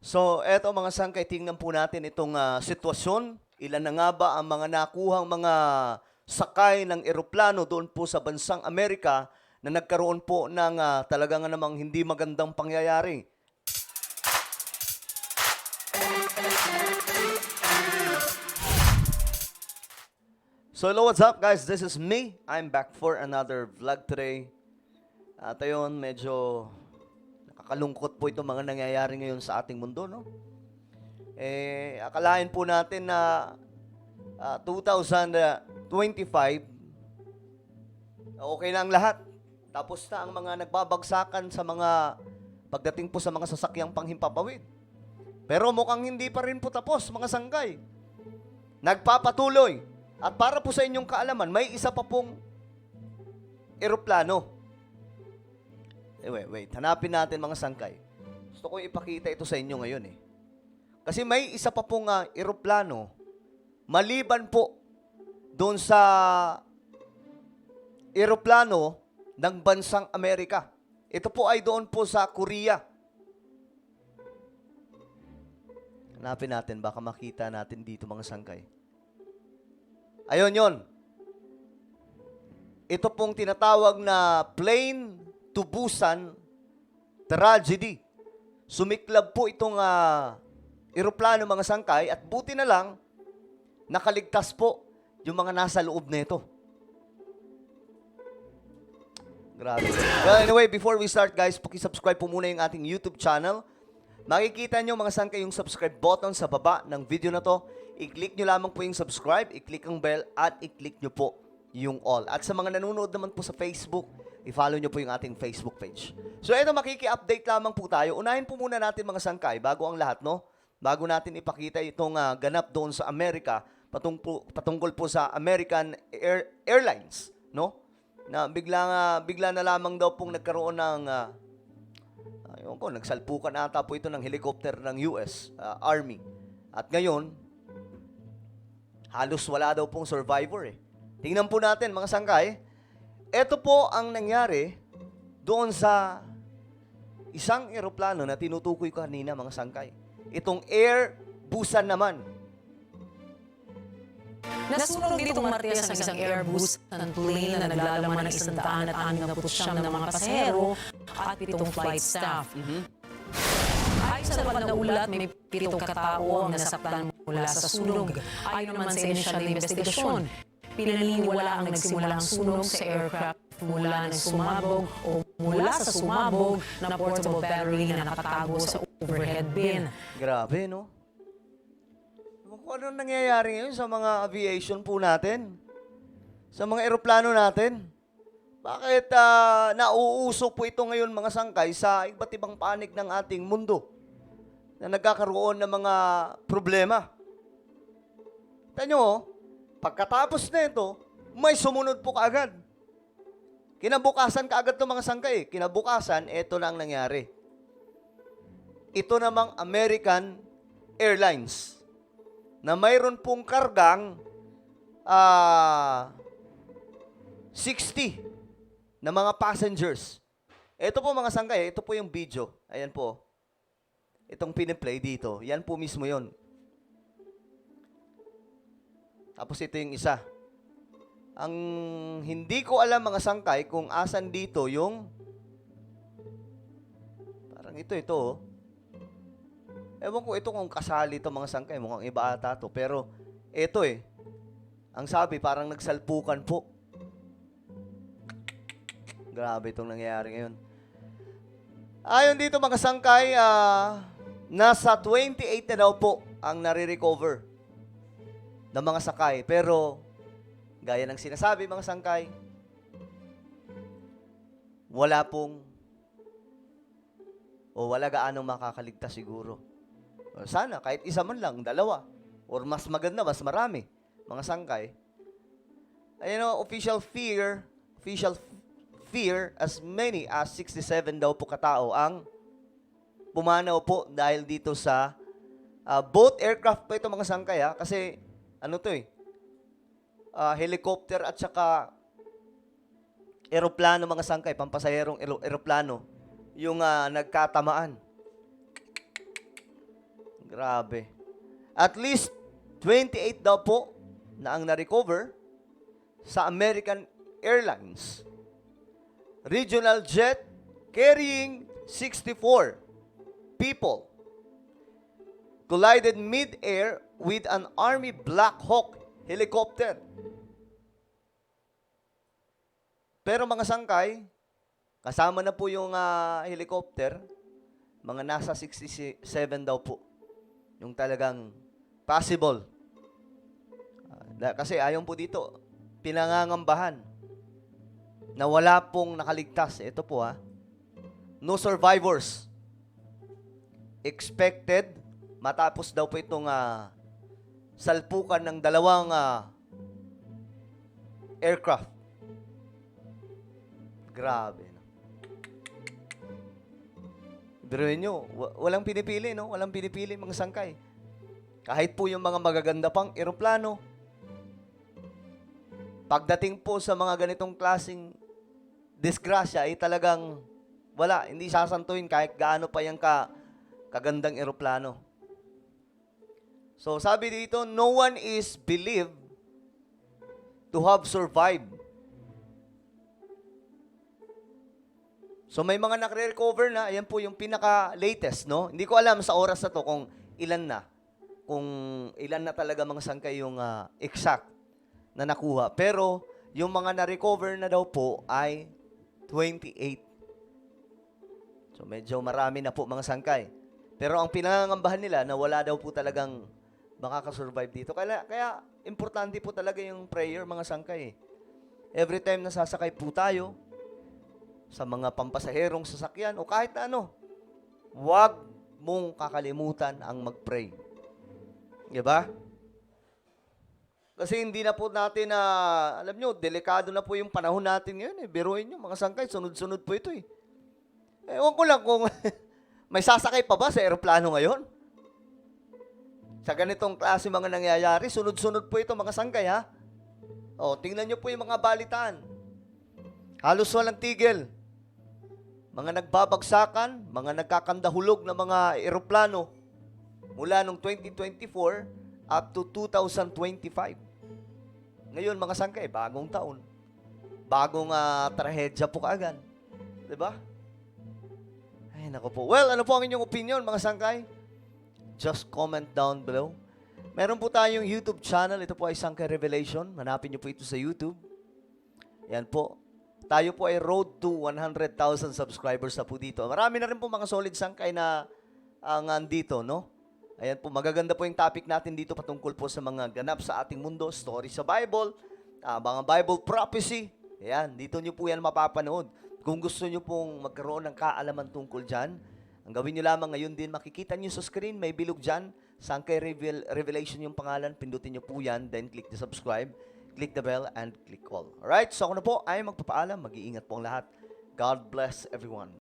So, eto mga sangkay, tingnan po natin itong sitwasyon. Ilan na nga ba ang mga nakuhang mga sakay ng eroplano doon po sa bansang Amerika na nagkaroon po ng talagang namang hindi magandang pangyayari. So, hello, what's up guys? This is me. I'm back for another vlog today. At ayun, medyo nakakalungkot po itong mga nangyayari ngayon sa ating mundo, no? Akalain po natin na 2025, okay lang lahat. Tapos na ang mga nagbabagsakan sa mga pagdating po sa mga sasakyang panghimpapawid. Pero mukhang hindi pa rin po tapos, mga sangkay. Nagpapatuloy. At para po sa inyong kaalaman, may isa pa pong eroplano. Wait. Hanapin natin mga sangkay. Gusto ko ipakita ito sa inyo ngayon eh. Kasi may isa pa pong eroplano, maliban po doon sa eroplano ng bansang Amerika. Ito po ay doon po sa Korea. Hanapin natin, baka makita natin dito mga sangkay. Ayun yon. Ito pong tinatawag na plane to Busan tragedy. Sumiklab po itong eroplano mga sangkay at buti na lang nakaligtas po yung mga nasa loob nito. Grabe. Well, anyway, before we start guys, paki-subscribe po muna yung ating YouTube channel. Makikita nyo mga sangkay yung subscribe button sa baba ng video na to. I-click nyo lamang po yung subscribe, i-click ang bell, at i-click nyo po yung all. At sa mga nanonood naman po sa Facebook, i-follow nyo po yung ating Facebook page. So ito, makiki-update lamang po tayo. Unahin po muna natin mga sangkay, bago ang lahat, no? Bago natin ipakita itong ganap doon sa Amerika, patungkol po sa American Airlines, no? Na bigla na lamang daw pong nagkaroon ng nagsalpukan ata po ito ng helicopter ng US Army. At ngayon, halos wala daw pong survivor eh. Tingnan po natin mga sangkay. Ito po ang nangyari doon sa isang eroplano na tinutukoy ko kanina mga sangkay. Itong Air Busan naman. Nasunog ditong Martes ang isang Airbus ng plane na naglalaman ng 169 na mga pasahero at 7 flight staff. Ayon sa laman na ulat, may 7 katao ang nasaktan mula sa sunog. Ayon naman sa inisyal na investigasyon, pinaniniwala ang nagsimula ang sunog sa aircraft mula ng sumabog o mula sa sumabog na portable battery na nakatago sa overhead bin. Grabe, no? Kung ano nangyayari ngayon sa mga aviation po natin? Sa mga eroplano natin? Bakit nauuso po ito ngayon mga sangkay sa iba't ibang panig ng ating mundo na nagkakaroon ng mga problema? Tanyo, pagkatapos na ito, may sumunod po kaagad. Kinabukasan kaagad itong mga sangkay. Kinabukasan, ito na ang nangyari. Ito namang American Airlines na mayroon pong kargang 60 na mga passengers. Ito po mga sangkay, ito po yung video. Ayan po. Itong piniplay dito. Yan po mismo yon. Tapos ito yung isa. Ang hindi ko alam mga sangkay kung asan dito yung parang ito. Oh. Ewan ko ito kung kasali ito mga sangkay. Mukhang iba ata to. Pero ito eh. Ang sabi parang nagsalpukan po. Grabe itong nangyayari ngayon. Ayon dito mga sangkay, nasa 28 na daw po ang nare-recover ng mga sakay. Pero, gaya ng sinasabi mga sangkay, wala gaanong makakaligtas siguro. Sana, kahit isa man lang, dalawa. Or mas maganda, mas marami. Mga sangkay. Ayun, official fear, as many as 67 daw po katao ang pumanaw po dahil dito sa both aircraft pa ito mga sangkay kasi ano to helicopter at saka eroplano mga sangkay, pampasahерong eroplano yung nagkatamaan. Grabe. At least 28 daw po na ang na-recover sa American Airlines. Regional jet carrying 64 people collided mid-air with an Army Black Hawk helicopter. Pero mga sangkay, kasama na po yung helicopter, mga nasa 67 daw po. Yung talagang possible. Kasi ayon po dito, pinangangambahan na wala pong nakaligtas. Ito po no survivors expected matapos daw po itong salpukan ng dalawang aircraft. Grabe. Biruin nyo, walang pinipili, no? Walang pinipili mga sangkay. Kahit po yung mga magaganda pang eroplano, pagdating po sa mga ganitong klaseng disgrasya, ay talagang wala, hindi sasantuin kahit gaano pa yung kagandang eroplano. So, sabi dito, no one is believed to have survived. So, may mga nakre-recover na. Ayan po yung pinaka-latest, no? Hindi ko alam sa oras na to kung ilan na. Kung ilan na talaga mga sangkay yung exact na nakuha. Pero, yung mga na-recover na daw po ay 28. So, medyo marami na po mga sangkay. Pero ang pinangangambahan nila na wala daw po talagang makakasurvive dito. Kaya importante po talaga yung prayer mga sangkay. Every time na sasakay po tayo sa mga pampasaherong sasakyan o kahit na ano, huwag mong kakalimutan ang mag-pray. Diba? Kasi hindi na po natin alam nyo, delikado na po yung panahon natin ngayon. Biruin nyo, mga sangkay, sunod-sunod po ito eh. Ewan ko lang kung may sasakay pa ba sa aeroplano ngayon? Sa ganitong klase mga nangyayari, sunod-sunod po ito mga sangkay ha. O, tingnan nyo po yung mga balitaan. Halos walang tigil. Mga nagbabagsakan, mga nagkakandahulog na mga eroplano mula noong 2024 up to 2025. Ngayon mga sangkay, bagong taon. Bagong trahedya po kaagad. Diba? Ay, naku po. Well, ano po ang inyong opinion mga sangkay? Just comment down below. Meron po tayong YouTube channel. Ito po ay Sangkay Revelation. Hanapin niyo po ito sa YouTube. Yan po. Tayo po ay road to 100,000 subscribers na po dito. Marami na rin po mga solid sangkay na andito, no? Ayan po, magaganda po yung topic natin dito patungkol po sa mga ganap sa ating mundo, story sa Bible, mga Bible prophecy. Ayan, dito nyo po yan mapapanood. Kung gusto nyo pong magkaroon ng kaalaman tungkol dyan, ang gawin nyo lamang ngayon din, makikita nyo sa screen, may bilog dyan, Sangkay Revelation yung pangalan, pindutin nyo po yan, then click the subscribe. Click the bell and click all. Alright, so ako na po ay magpapaalam. Mag-iingat po ang lahat. God bless everyone.